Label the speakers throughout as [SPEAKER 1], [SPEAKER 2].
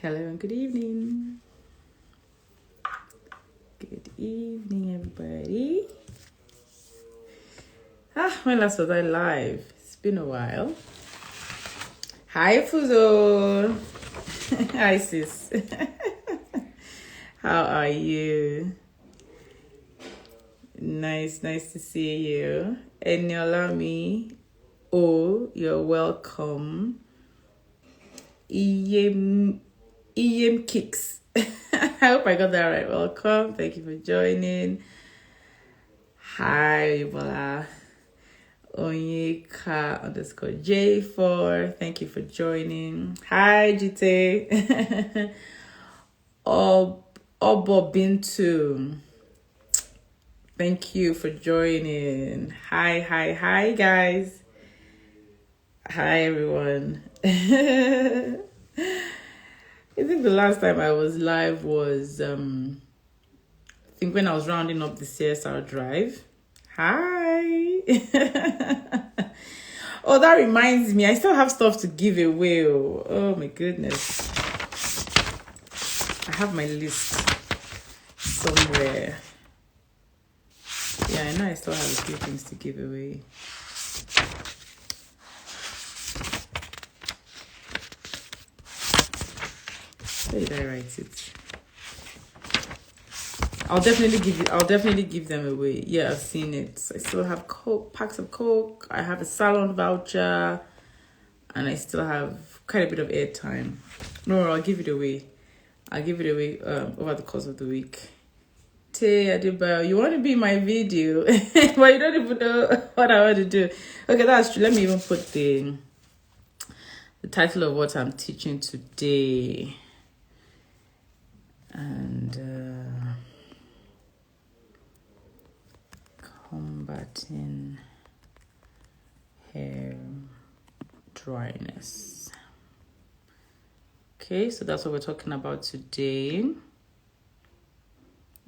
[SPEAKER 1] Hello and good evening. Good evening, everybody. When last was I live? It's been a while. Hi, Fuzo. Hi, sis. How are you? Nice to see you. Eniolami. Oh, you're welcome. Iyem Kicks. I hope I got that right. Welcome. Thank you for joining. Hi, Bola. Onyeka _ J4. Thank you for joining. Hi, Jite. Obo Bintu. Thank you for joining. Hi, guys. Hi, everyone. I think the last time I was live was, I think when I was rounding up the CSR drive. Hi. Oh, that reminds me, I still have stuff to give away. Oh my goodness. I have my list somewhere. Yeah, I know I still have a few things to give away. Where did I write it? I'll definitely give them away. Yeah, I've seen it. I still have packs of Coke. I have a salon voucher, and I still have quite a bit of airtime. No, I'll give it away. I'll give it away over the course of the week. Tay Adebayo, you want to be in my video, but you don't even know what I want to do. Okay, that's true. Let me even put the title of what I'm teaching today. And combating hair dryness. Okay, so that's what we're talking about today.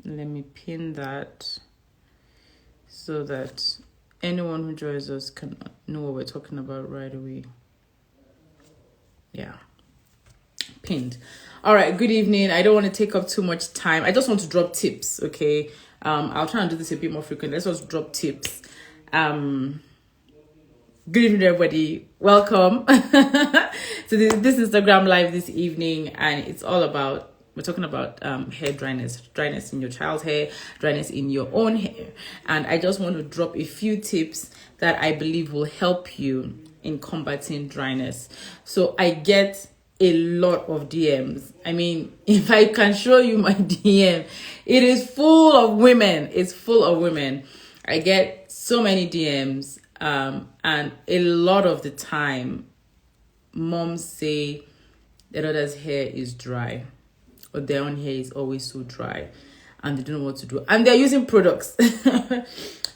[SPEAKER 1] Let me pin that so that anyone who joins us can know what we're talking about right away. Yeah, pinned. All right, good evening. I don't want to take up too much time. I just want to drop tips, okay? I'll try and do this a bit more frequently. Let's just drop tips. Good evening, everybody. Welcome to this Instagram live this evening, and it's all about, we're talking about hair dryness in your child's hair, dryness in your own hair. And I just want to drop a few tips that I believe will help you in combating dryness. So I get a lot of DMs. I mean, if I can show you my DM, it is full of women. It's full of women. I get so many DMs, and a lot of the time, moms say their daughter's hair is dry, or their own hair is always so dry, and they don't know what to do. And they're using products.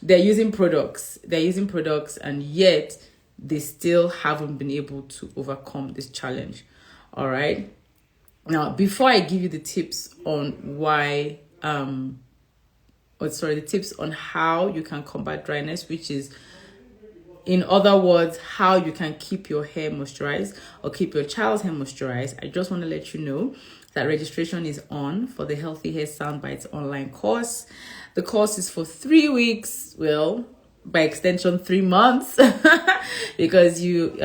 [SPEAKER 1] They're using products, and yet they still haven't been able to overcome this challenge. All right. Now, before I give you the tips on the tips on how you can combat dryness, which is, in other words, how you can keep your hair moisturized or keep your child's hair moisturized, I just want to let you know that registration is on for the Healthy Hair Soundbites online course. The course is for 3 weeks. Well, by extension 3 months, because you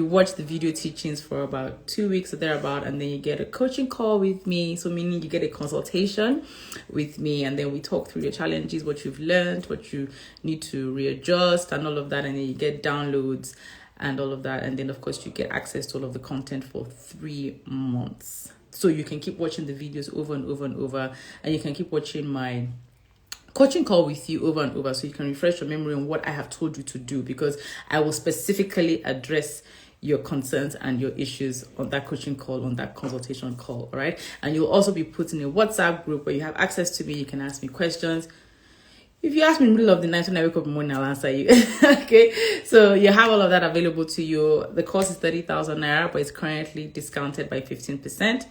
[SPEAKER 1] watch the video teachings for about 2 weeks or thereabout, and then you get a coaching call with me. So meaning you get a consultation with me, and then we talk through your challenges, what you've learned, what you need to readjust, and all of that. And then you get downloads and all of that, and then of course you get access to all of the content for 3 months. So you can keep watching the videos over and over and over, and you can keep watching my coaching call with you over and over, so you can refresh your memory on what I have told you to do, because I will specifically address your concerns and your issues on that coaching call, on that consultation call. All right. And you'll also be put in a WhatsApp group where you have access to me. You can ask me questions. If you ask me in the middle of the night when I wake up in the morning, I'll answer you. Okay. So you have all of that available to you. The course is 30,000 naira, but it's currently discounted by 15%.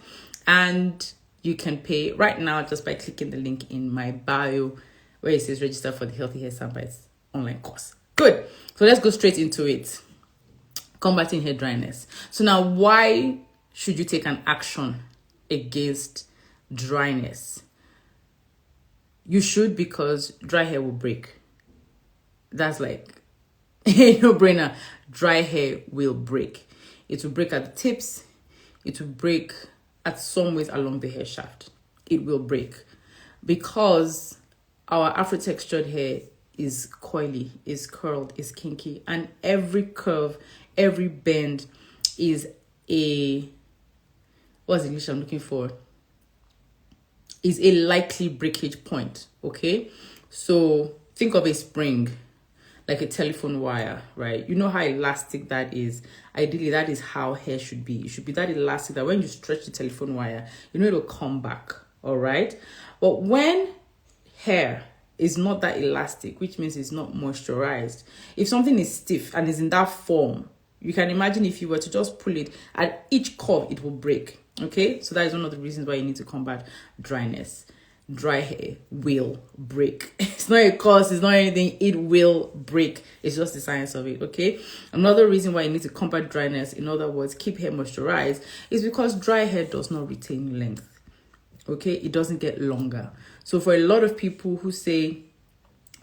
[SPEAKER 1] And you can pay right now just by clicking the link in my bio where it says register for the Healthy Hair Soundbites online course. Good. So let's go straight into it. Combating hair dryness. So now, why should you take an action against dryness? You should, because dry hair will break. That's like a no-brainer. Dry hair will break. It will break at the tips. It will break at some ways along the hair shaft. It will break because our Afro-textured hair is coily, is curled, is kinky, and every curve, every bend is what's the English I'm looking for? Is a likely breakage point, okay? So think of a spring, like a telephone wire, right? You know how elastic that is. Ideally, that is how hair should be. It should be that elastic that when you stretch the telephone wire, you know it'll come back, all right? But when hair is not that elastic, which means it's not moisturized, if something is stiff and is in that form, you can imagine if you were to just pull it, at each curve, it will break, okay? So that is one of the reasons why you need to combat dryness. Dry hair will break. It's not a cause, it's not anything, it will break. It's just the science of it, okay? Another reason why you need to combat dryness, in other words, keep hair moisturized, is because dry hair does not retain length, okay? It doesn't get longer. So for a lot of people who say,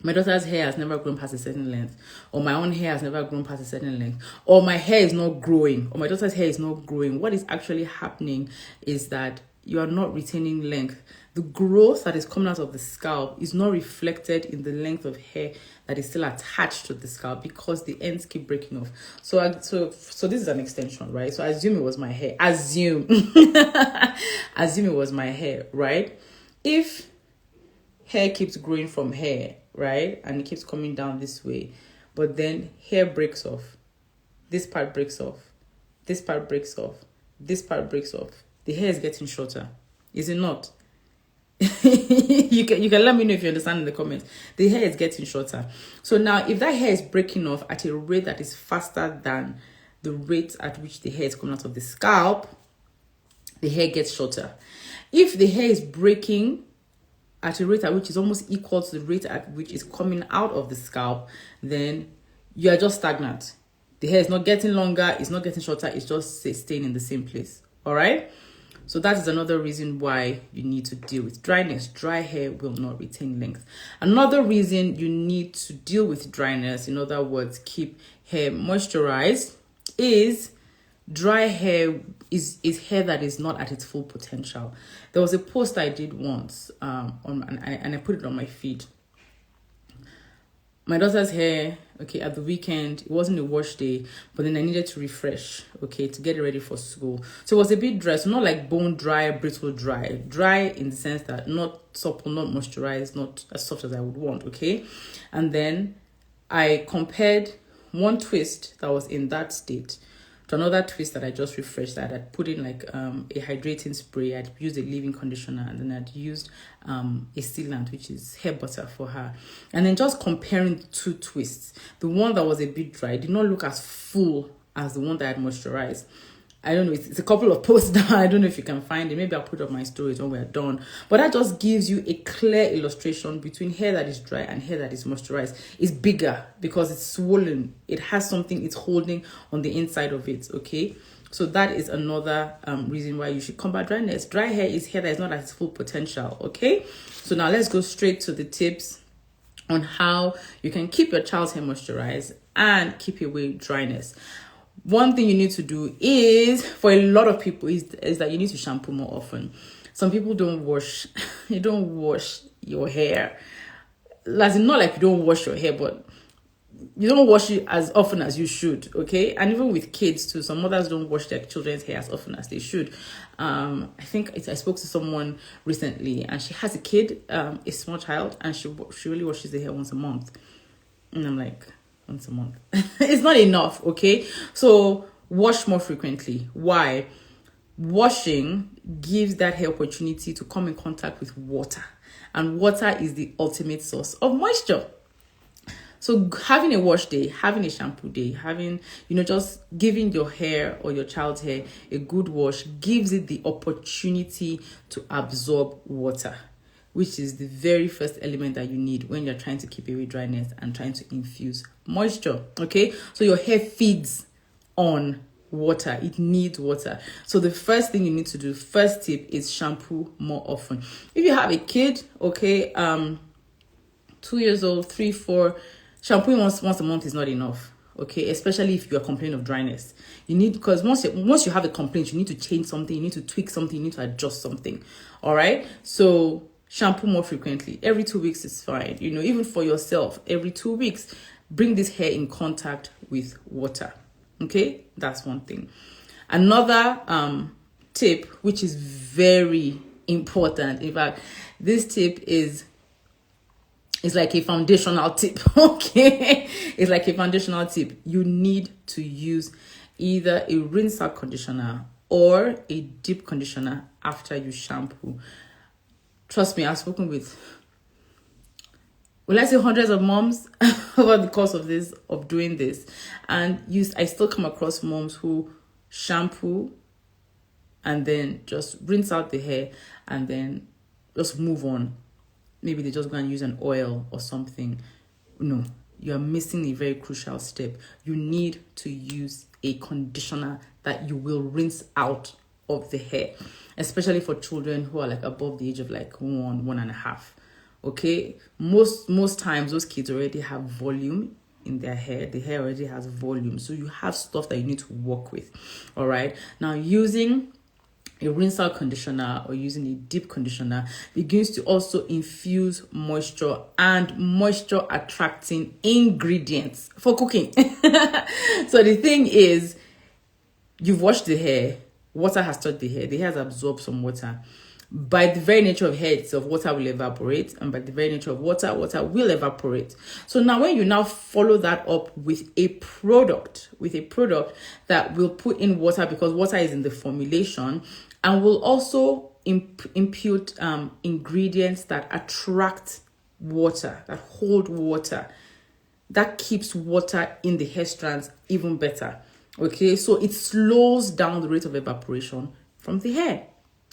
[SPEAKER 1] my daughter's hair has never grown past a certain length, or my own hair has never grown past a certain length, or my hair is not growing, or my daughter's hair is not growing, what is actually happening is that you are not retaining length. The growth that is coming out of the scalp is not reflected in the length of hair that is still attached to the scalp because the ends keep breaking off. So this is an extension, right? So assume it was my hair. Assume it was my hair, right? If hair keeps growing from hair, right, and it keeps coming down this way, but then hair breaks off, this part breaks off, this part breaks off, this part breaks off, the hair is getting shorter, is it not? you can let me know if you understand in the comments. The hair is getting shorter. So now if that hair is breaking off at a rate that is faster than the rate at which the hair is coming out of the scalp, the hair gets shorter. If the hair is breaking at a rate at which is almost equal to the rate at which is coming out of the scalp, then you are just stagnant. The hair is not getting longer, it's not getting shorter, it's just staying in the same place. All right? So that is another reason why you need to deal with dryness. Dry hair will not retain length. Another reason you need to deal with dryness, in other words, keep hair moisturized, is dry hair is hair that is not at its full potential. There was a post I did once and I put it on my feed. My daughter's hair, okay, at the weekend, it wasn't a wash day, but then I needed to refresh, okay, to get it ready for school. So it was a bit dry, so not like bone dry, brittle dry. Dry in the sense that not supple, not moisturized, not as soft as I would want, okay? And then I compared one twist that was in that state to another twist that I just refreshed, that I'd put in like a hydrating spray, I'd used a leave-in conditioner, and then I'd used a sealant, which is hair butter for her. And then just comparing the two twists, the one that was a bit dry did not look as full as the one that I had moisturized. I don't know, it's a couple of posts down. I don't know if you can find it. Maybe I'll put up my stories when we're done. But that just gives you a clear illustration between hair that is dry and hair that is moisturized. It's bigger because it's swollen. It has something it's holding on the inside of it, okay? So that is another reason why you should combat dryness. Dry hair is hair that is not at its full potential, okay? So now let's go straight to the tips on how you can keep your child's hair moisturized and keep away dryness. One thing you need to do is, for a lot of people, is that you need to shampoo more often. Some people don't wash. You don't wash your hair. As in, not like you don't wash your hair, but you don't wash it as often as you should, okay? And even with kids too, some mothers don't wash their children's hair as often as they should. I spoke to someone recently, and she has a kid, a small child, and she really washes the hair once a month. And I'm like, once a month. It's not enough, okay? So wash more frequently. Why? Washing gives that hair opportunity to come in contact with water, and water is the ultimate source of moisture. So having a wash day, having a shampoo day, just giving your hair or your child's hair a good wash gives it the opportunity to absorb water, which is the very first element that you need when you're trying to keep away dryness and trying to infuse moisture, okay? So your hair feeds on water. It needs water. So the first thing you need to do, first tip, is shampoo more often. If you have a kid, okay, 2 years old, 3, 4, shampooing once a month is not enough. Okay, especially if you are complaining of dryness. You need, because once you have a complaint, you need to change something, you need to tweak something, you need to adjust something. All right, so shampoo more frequently. Every 2 weeks is fine. Even for yourself, every 2 weeks, bring this hair in contact with water. Okay, that's one thing. Another tip, which is very important, in fact, this tip is like a foundational tip. Okay, it's like a foundational tip. You need to use either a rinse out conditioner or a deep conditioner after you shampoo. Trust me, I've spoken with, I say, hundreds of moms over the course of doing this, and I still come across moms who shampoo and then just rinse out the hair and then just move on. Maybe they just go and use an oil or something. No, you are missing a very crucial step. You need to use a conditioner that you will rinse out of the hair, especially for children who are like above the age of like 1.5. Okay, most times those kids already have volume in their hair. The hair already has volume, so you have stuff that you need to work with. All right, now using a rinse out conditioner or using a deep conditioner begins to also infuse moisture and moisture attracting ingredients for cooking. So the thing is, you've washed the hair, water has touched the hair has absorbed some water. By the very nature of hair itself, water will evaporate, and by the very nature of water will evaporate. So now when you now follow that up with a product that will put in water, because water is in the formulation, and will also impute ingredients that attract water, that hold water, that keeps water in the hair strands even better. Okay, so it slows down the rate of evaporation from the hair.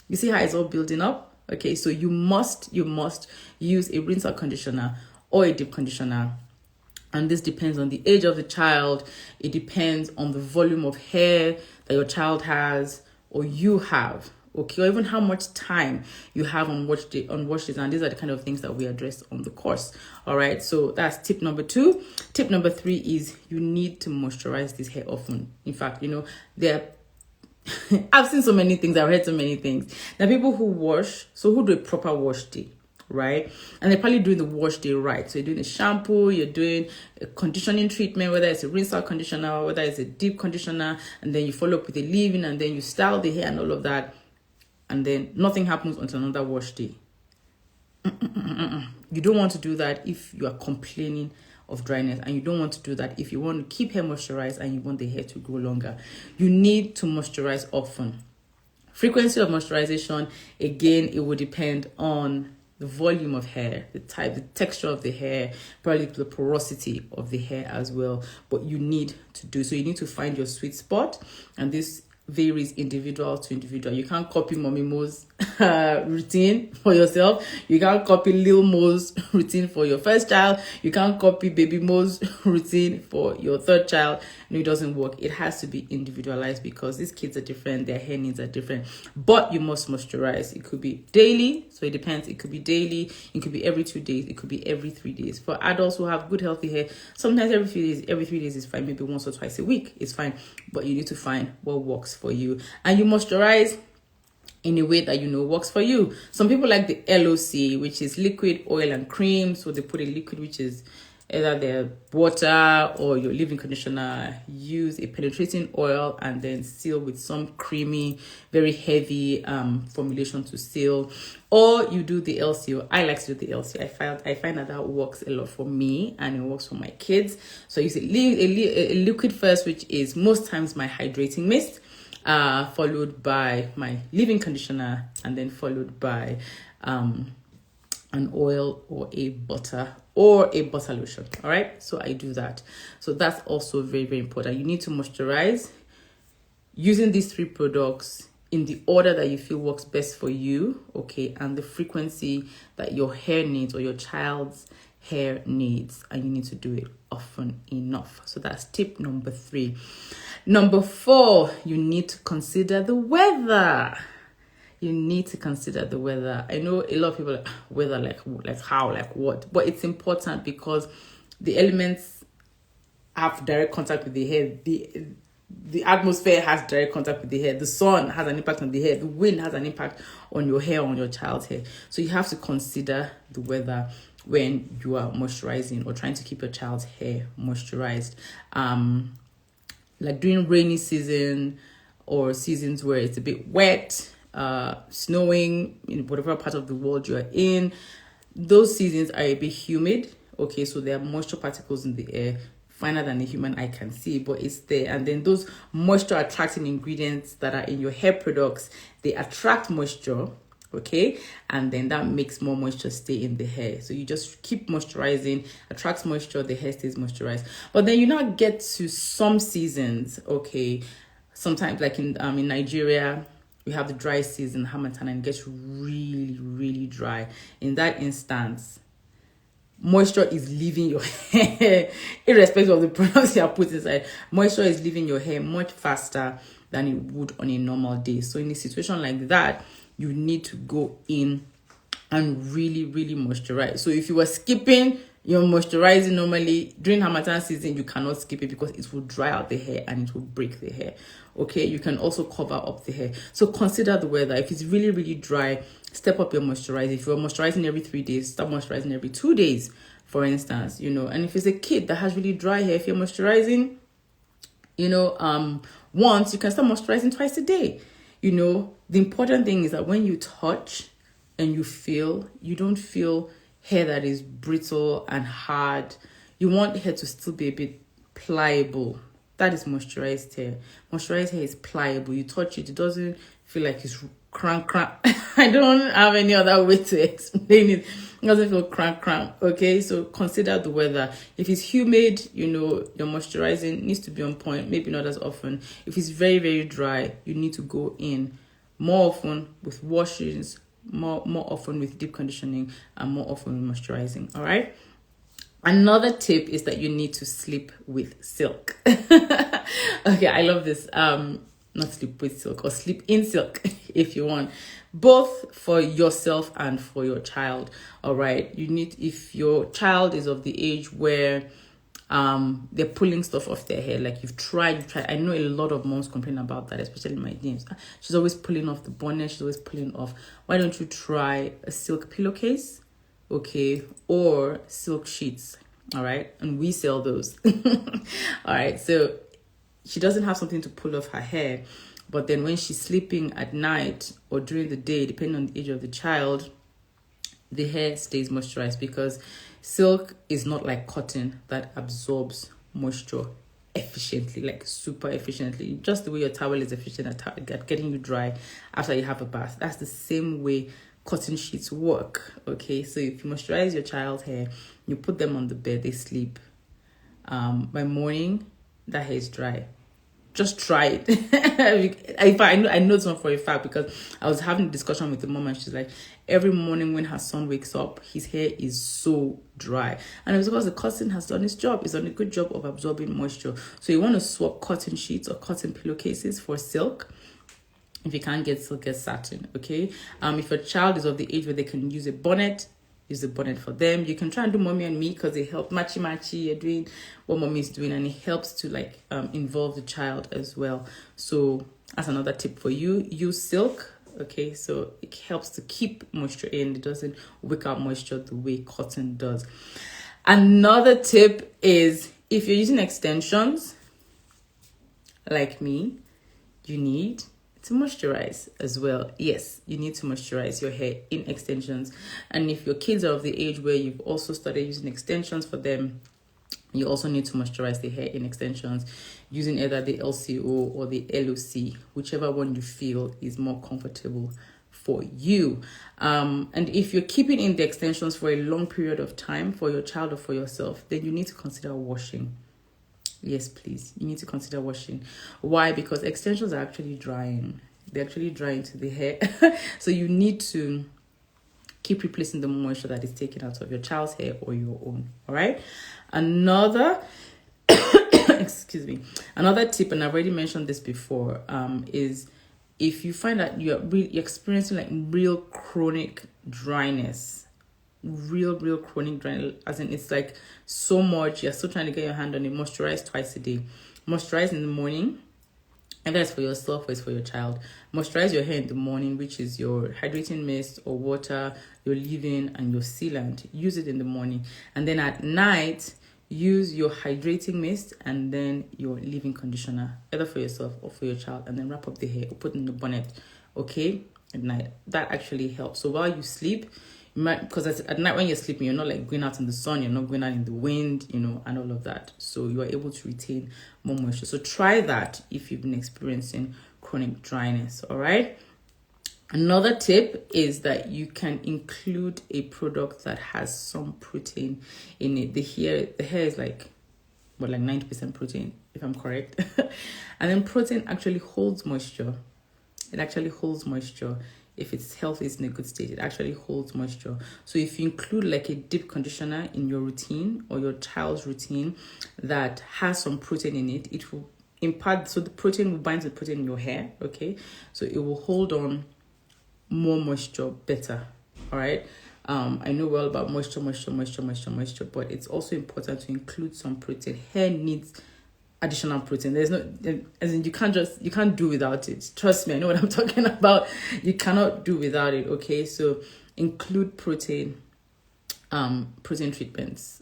[SPEAKER 1] You see how it's all building up? Okay, so you must use a rinse out conditioner or a deep conditioner. And this depends on the age of the child. It depends on the volume of hair that your child has or you have. Okay, or even how much time you have on wash days. And these are the kind of things that we address on the course. All right, so that's tip number 2. Tip number 3 is you need to moisturize this hair often. In fact, I've seen so many things, I've heard so many things. There are people who do a proper wash day, right? And they're probably doing the wash day right. So you're doing a shampoo, you're doing a conditioning treatment, whether it's a rinse out conditioner, whether it's a deep conditioner, and then you follow up with a leave-in, and then you style the hair and all of that. And then nothing happens until another wash day. You don't want to do that if you are complaining of dryness, and you don't want to do that if you want to keep hair moisturized and you want the hair to grow longer. You need to moisturize often. Frequency of moisturization, again, it will depend on the volume of hair, the type, the texture of the hair, probably the porosity of the hair as well. But you need to do so. You need to find your sweet spot, and this varies individual to individual. You can't copy Mommy Mo's routine for yourself. You can't copy Lil Mo's routine for your first child. You can't copy Baby Mo's routine for your third child. No, it doesn't work. It has to be individualized because these kids are different. Their hair needs are different. But you must moisturize. It could be daily. So it depends. It could be daily. It could be every 2 days. It could be every 3 days. For adults who have good, healthy hair, sometimes every 3 days is fine. Maybe once or twice a week is fine. But you need to find what works for you. And you moisturize in a way that works for you. Some people like the LOC, which is liquid, oil, and cream. So they put a liquid, which is either their water or your leave-in conditioner. Use a penetrating oil and then seal with some creamy, very heavy formulation to seal. Or you do the LCO. I like to do the LCO. I find that works a lot for me and it works for my kids. So I use a liquid first, which is most times my hydrating mist, followed by my leave-in conditioner, and then followed by an oil or a butter lotion. All right, so I do that. So that's also very, very important. You need to moisturize using these 3 products in the order that you feel works best for you, okay, and the frequency that your hair needs or your child's hair needs, and you need to do it often enough. So that's tip number 3. Number 4, you need to consider the weather. You need to consider the weather. I know a lot of people are like, weather, like how, like what? But it's important because the elements have direct contact with the hair. The atmosphere has direct contact with the hair. The sun has an impact on the hair. The wind has an impact on your hair, on your child's hair. So you have to consider the weather when you are moisturizing or trying to keep your child's hair moisturized. Like during rainy season or seasons where it's a bit wet, snowing in whatever part of the world you are in, those seasons are a bit humid. Okay, so there are moisture particles in the air, finer than the human eye can see, but it's there. And then those moisture attracting ingredients that are in your hair products, they attract moisture, okay, and then that makes more moisture stay in the hair. So you just keep moisturizing, attracts moisture, the hair stays moisturized. But then you now get to some seasons, okay, sometimes like in Nigeria, we have the dry season, Harmattan, and it gets really, really dry. In that instance, moisture is leaving your hair, irrespective of the products you are put inside. Moisture is leaving your hair much faster than it would on a normal day. So in a situation like that, you need to go in and really, really moisturize. So if you were skipping your moisturizing normally during Harmattan season, you cannot skip it because it will dry out the hair and it will break the hair. Okay, you can also cover up the hair. So consider the weather. If it's really, really dry, step up your moisturizer. If you're moisturizing every 3 days, start moisturizing every 2 days, for instance, And if it's a kid that has really dry hair, if you're moisturizing, once, you can start moisturizing twice a day. The important thing is that when you touch and you don't feel hair that is brittle and hard. You want hair to still be a bit pliable. That is moisturized hair. Moisturized hair is pliable. You touch it, it doesn't feel like it's crank. I don't have any other way to explain it. It doesn't feel crank. Okay, so consider the weather. If it's humid, your moisturizing needs to be on point, maybe not as often. If it's very, very dry, you need to go in more often with washings, more often with deep conditioning, and more often with moisturizing. All right. Another tip is that you need to sleep with silk. Okay, I love this. Not sleep with silk, or sleep in silk if you want, both for yourself and for your child. All right, if your child is of the age where they're pulling stuff off their hair, like you've tried. I know a lot of moms complain about that, especially in my DMs. She's always pulling off the bonnet, she's always pulling off. Why don't you try a silk pillowcase, okay, or silk sheets? All right, and we sell those. All right, so she doesn't have something to pull off her hair, but then when she's sleeping at night or during the day, depending on the age of the child, the hair stays moisturized, because silk is not like cotton that absorbs moisture efficiently, like super efficiently, just the way your towel is efficient at getting you dry after you have a bath. That's the same way cotton sheets work. Okay, so if you moisturize your child's hair, you put them on the bed, they sleep, by morning that hair is dry. Just try it. I know it's not for a fact, because I was having a discussion with the mom, and she's like, every morning when her son wakes up, his hair is so dry. And it's because the cotton has done its job. It's done a good job of absorbing moisture. So you want to swap cotton sheets or cotton pillowcases for silk. If you can't get silk, get satin, okay? If your child is of the age where they can use a bonnet, use the bonnet for them. You can try and do mommy and me, because they help matchy. You're doing what mommy is doing, and it helps to involve the child as well. So that's another tip for you. Use silk, okay? So it helps to keep moisture in. It doesn't wick out moisture the way cotton does. Another tip is, if you're using extensions like me, you need to moisturize as well. Yes, you need to moisturize your hair in extensions. And if your kids are of the age where you've also started using extensions for them, you also need to moisturize the hair in extensions using either the LCO or the LOC, whichever one you feel is more comfortable for you. And if you're keeping in the extensions for a long period of time for your child or for yourself, then you need to consider washing. Yes, please. You need to consider washing. Why? Because extensions are actually drying. They're actually drying to the hair. So you need to keep replacing the moisture that is taken out of your child's hair or your own. All right. Another excuse me, another tip, and I've already mentioned this before, is if you find that you're experiencing like real chronic dryness, real chronic dryness, as in it's like so much, you're still trying to get your hand on it, moisturize twice a day. Moisturize in the morning, and that's for yourself or it's for your child. Moisturize your hair in the morning, which is your hydrating mist or water, your leave-in, and your sealant. Use it in the morning. And then at night, use your hydrating mist and then your leave-in conditioner, either for yourself or for your child, and then wrap up the hair or put in the bonnet, okay, at night. That actually helps. So while you sleep, you might, because at night when you're sleeping, you're not like going out in the sun, you're not going out in the wind, you know, and all of that. So you are able to retain more moisture. So try that if you've been experiencing chronic dryness, all right? Another tip is that you can include a product that has some protein in it. The hair is like 90% protein, if I'm correct. And then protein actually holds moisture. It actually holds moisture. If it's healthy, it's in a good state, it actually holds moisture. So if you include like a deep conditioner in your routine or your child's routine that has some protein in it, it will impart, so the protein will bind to the protein in your hair, okay? So it will hold on more moisture better, all right? I know well about moisture, but it's also important to include some protein. Hair needs additional protein. There's no, as in you can't do without it. Trust me, I know what I'm talking about. You cannot do without it, okay? So include protein treatments,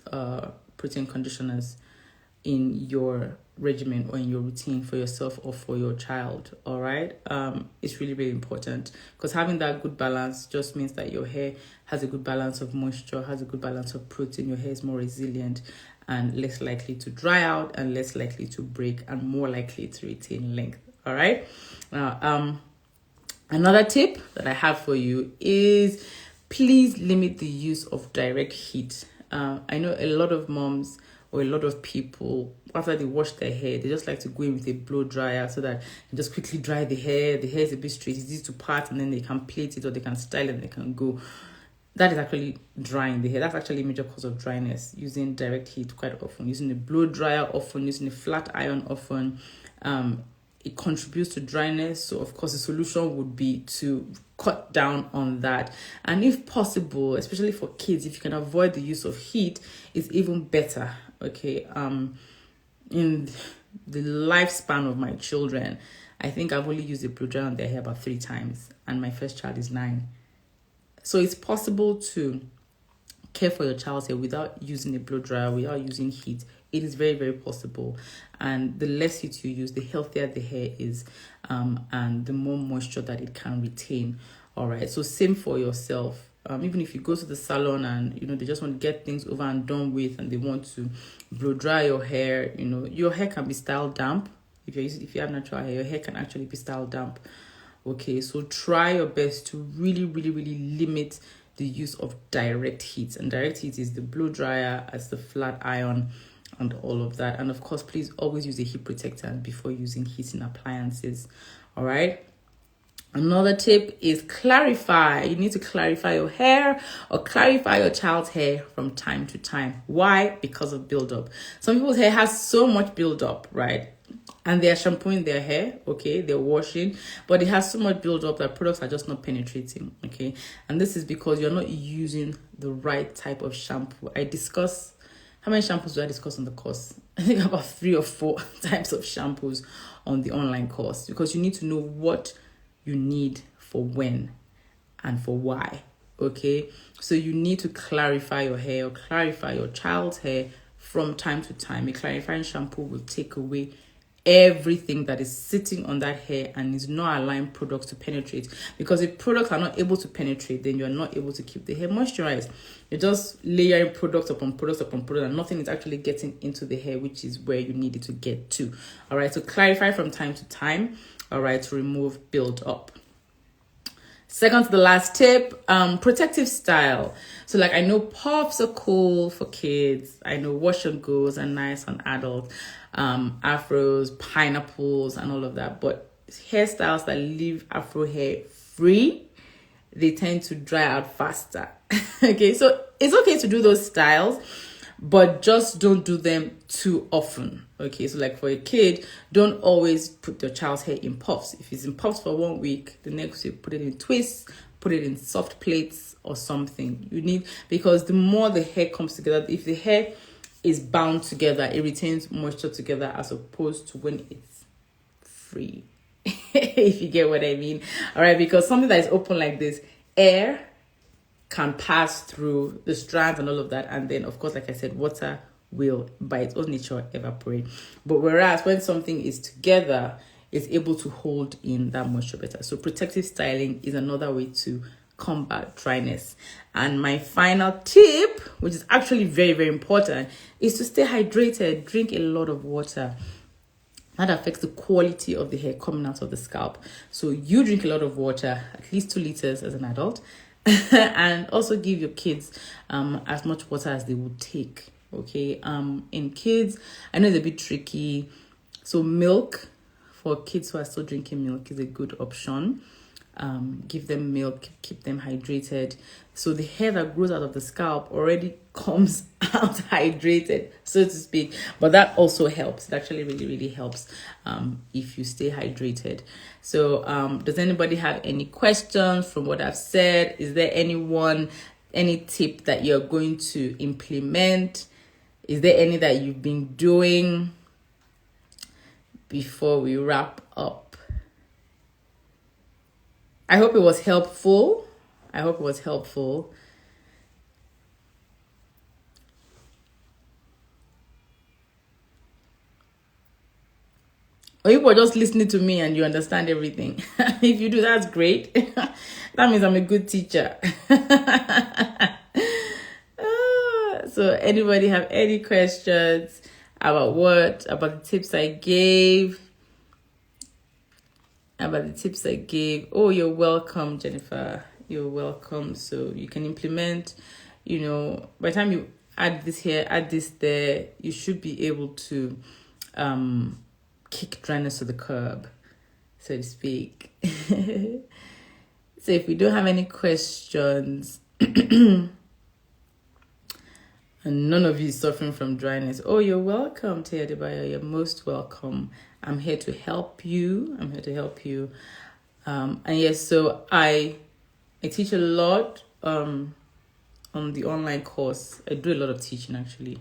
[SPEAKER 1] protein conditioners in your regimen or in your routine for yourself or for your child, all right? It's really important, because having that good balance just means that your hair has a good balance of moisture, has a good balance of protein. Your hair is more resilient and less likely to dry out and less likely to break and more likely to retain length, all right? Now, another tip that I have for you is please limit the use of direct heat. I know a lot of moms or a lot of people, after they wash their hair, they just like to go in with a blow dryer so that they just quickly dry the hair. The hair is a bit straight, it's easy to part, and then they can plait it or they can style it and they can go. That is actually drying the hair. That's actually a major cause of dryness, using direct heat quite often, using a blow dryer often, using a flat iron often. It contributes to dryness. So of course the solution would be to cut down on that. And if possible, especially for kids, if you can avoid the use of heat, it's even better, okay? In the lifespan of my children, I think I've only used a blow dryer on their hair about 3 times, and my first child is 9. So it's possible to care for your child's hair without using a blow dryer, without using heat. It is very possible. And the less heat you use, the healthier the hair is, and the more moisture that it can retain. All right. So same for yourself. Even if you go to the salon and, you know, they just want to get things over and done with, and they want to blow dry your hair, you know, your hair can be styled damp. If you have natural hair, your hair can actually be styled damp. Okay, so try your best to really limit the use of direct heat. And direct heat is the blow dryer, as the flat iron, and all of that. And of course, please always use a heat protectant before using heating appliances. All right. Another tip is clarify. You need to clarify your hair or clarify your child's hair from time to time. Why? Because of buildup. Some people's hair has so much buildup, right? And they're shampooing their hair, okay? They're washing, but it has so much buildup that products are just not penetrating, okay? And this is because you're not using the right type of shampoo. How many shampoos do I discuss on the course? I think about 3 or 4 types of shampoos on the online course, because you need to know what you need for when and for why, okay? So you need to clarify your hair or clarify your child's hair from time to time. A clarifying shampoo will take away everything that is sitting on that hair and is not allowing products to penetrate. Because if products are not able to penetrate, then you're not able to keep the hair moisturized. You're just layering products upon products upon products, and nothing is actually getting into the hair, which is where you need it to get to. All right, so clarify from time to time, all right, to remove build up. Second to the last tip, protective style. So like, I know puffs are cool for kids. I know wash and goes are nice on adults. Afros, pineapples, and all of that. But hairstyles that leave afro hair free, they tend to dry out faster. Okay, so it's okay to do those styles, but just don't do them too often. Okay, so like for a kid, don't always put your child's hair in puffs. If it's in puffs for 1 week, the next week put it in twists, put it in soft plaits or something. You need, because the more the hair comes together, if the hair is bound together, it retains moisture together, as opposed to when it's free. If you get what I mean. All right, because something that is open like this, air can pass through the strands and all of that, and then of course, like I said, water will by its own nature evaporate. But whereas when something is together, it's able to hold in that moisture better. So protective styling is another way to combat dryness. And my final tip, which is actually very, very important, is to stay hydrated. Drink a lot of water. That affects the quality of the hair coming out of the scalp. So you drink a lot of water, at least 2 liters as an adult, and also give your kids as much water as they would take. Okay, in kids, I know it's a bit tricky. So milk, for kids who are still drinking milk, is a good option. Give them milk, keep them hydrated. So the hair that grows out of the scalp already comes out hydrated, so to speak. But that also helps. It actually really, really helps if you stay hydrated. So does anybody have any questions from what I've said? Is there any tip that you're going to implement? Is there any that you've been doing before we wrap up? I hope it was helpful. Or you were just listening to me and you understand everything. If you do, that's great. That means I'm a good teacher. So anybody have any questions about the tips I gave? Oh, you're welcome, Jennifer. You're welcome. So you can implement, by the time you add this here, add this there, you should be able to kick dryness to the curb, so to speak. So if we don't have any questions, and none of you is suffering from dryness, oh, you're welcome, Teodebayo. You're most welcome. I'm here to help you. And yes, so I teach a lot on the online course. I do a lot of teaching, actually.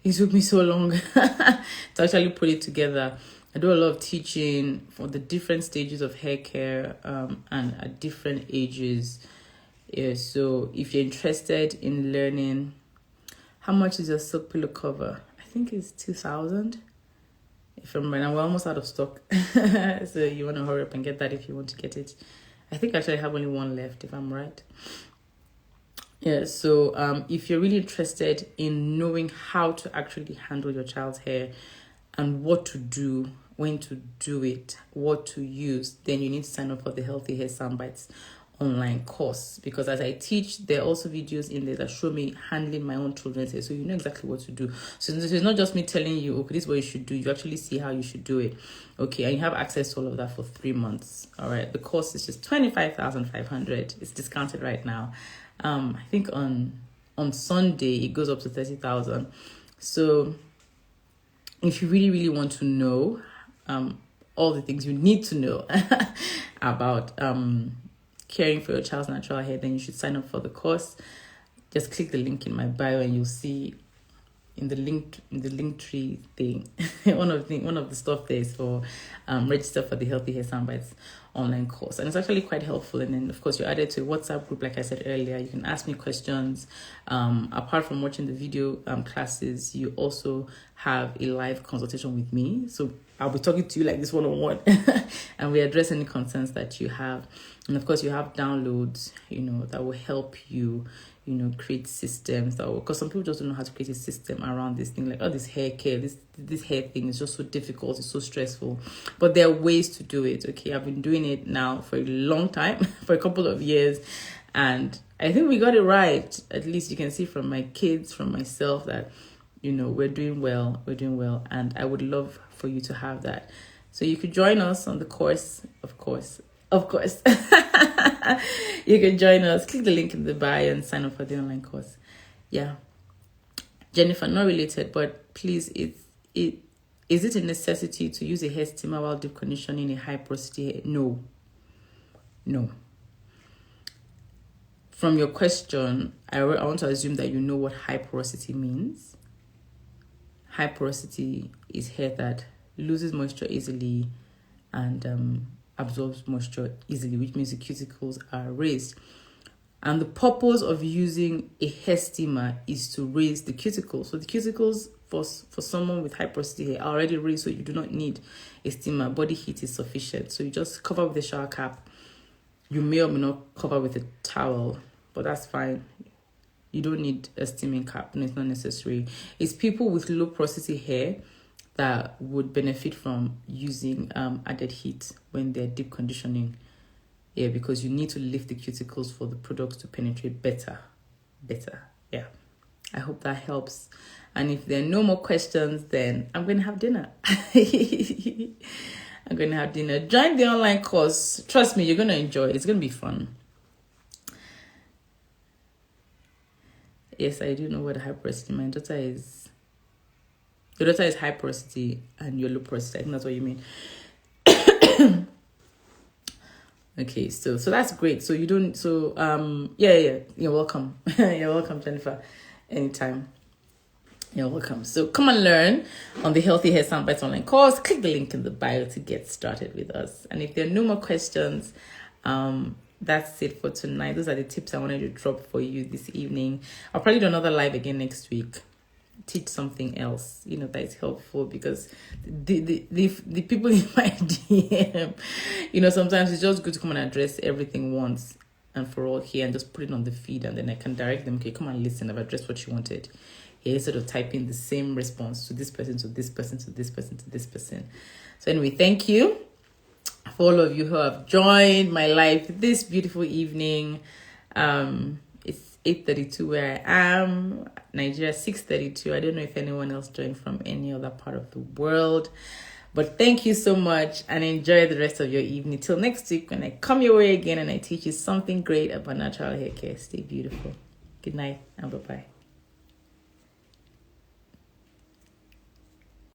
[SPEAKER 1] It took me so long to actually put it together. I do a lot of teaching for the different stages of hair care and at different ages. Yeah, so if you're interested in learning, how much is your silk pillow cover? I think it's 2,000. If I'm right now, we're almost out of stock. So you want to hurry up and get that if you want to get it. I think actually I have only one left, if I'm right. Yeah, so if you're really interested in knowing how to actually handle your child's hair and what to do, when to do it, what to use, then you need to sign up for the Healthy Hair Soundbites online course, because as I teach, there are also videos in there that show me handling my own children's hair, so you know exactly what to do. So it's not just me telling you, okay, this is what you should do. You actually see how you should do it. Okay, and you have access to all of that for 3 months. All right, the course is just 25,500. It's discounted right now. I think on Sunday it goes up to 30,000. So if you really, really want to know all the things you need to know about caring for your child's natural hair, then you should sign up for the course. Just click the link in my bio and you'll see in the link tree thing one of the stuff there is for register for the Healthy Hair Soundbites online course, and it's actually quite helpful. And then of course you're added to a WhatsApp group, like I said earlier. You can ask me questions. Apart from watching the video classes, you also have a live consultation with me, so I'll be talking to you like this one-on-one and we address any concerns that you have. And of course you have downloads that will help you create systems that will, because some people just don't know how to create a system around this thing, like, oh, this hair care, this hair thing is just so difficult, it's so stressful. But there are ways to do it. Okay, I've been doing it now for a long time, for a couple of years, and I think we got it right. At least you can see from my kids, from myself, that we're doing well, and I would love for you to have that. So you could join us on the course, of course. You can join us. Click the link in the bio and sign up for the online course. Yeah. Jennifer, not related, but please, is it a necessity to use a hair steamer while deep conditioning a high porosity hair? No. From your question, I want to assume that you know what high porosity means. High porosity is hair that loses moisture easily and absorbs moisture easily, which means the cuticles are raised. And the purpose of using a hair steamer is to raise the cuticles. So the cuticles for someone with high porosity hair are already raised, so you do not need a steamer. Body heat is sufficient. So you just cover with a shower cap. You may or may not cover with a towel, but that's fine. You don't need a steaming cap. No, it's not necessary. It's people with low porosity hair that would benefit from using added heat when they're deep conditioning. Yeah, because you need to lift the cuticles for the products to penetrate better. Yeah, I hope that helps. And if there are no more questions, then I'm going to have dinner. Join the online course. Trust me, you're going to enjoy it. It's going to be fun. Yes, I do know what high porosity. Your daughter is high porosity and you're low porosity. I think that's what you mean. Okay, so that's great. So you don't, yeah, you're welcome. You're welcome, Jennifer. Anytime. You're welcome. So come and learn on the Healthy Hair Soundbites online course. Click the link in the bio to get started with us. And if there are no more questions, that's it for tonight. Those are the tips I wanted to drop for you this evening. I'll probably do another live again next week. Teach something else, that is helpful, because the people in my DM, sometimes it's just good to come and address everything once and for all here and just put it on the feed, and then I can direct them, okay, come and listen, I've addressed what you wanted here, instead of typing the same response to this person, to this person, to this person, to this person. So anyway, thank you for all of you who have joined my live this beautiful evening. It's 8:32 where I am. Nigeria 6:32. I don't know if anyone else joined from any other part of the world. But thank you so much and enjoy the rest of your evening. Till next week when I come your way again and I teach you something great about natural hair care. Stay beautiful. Good night and bye-bye.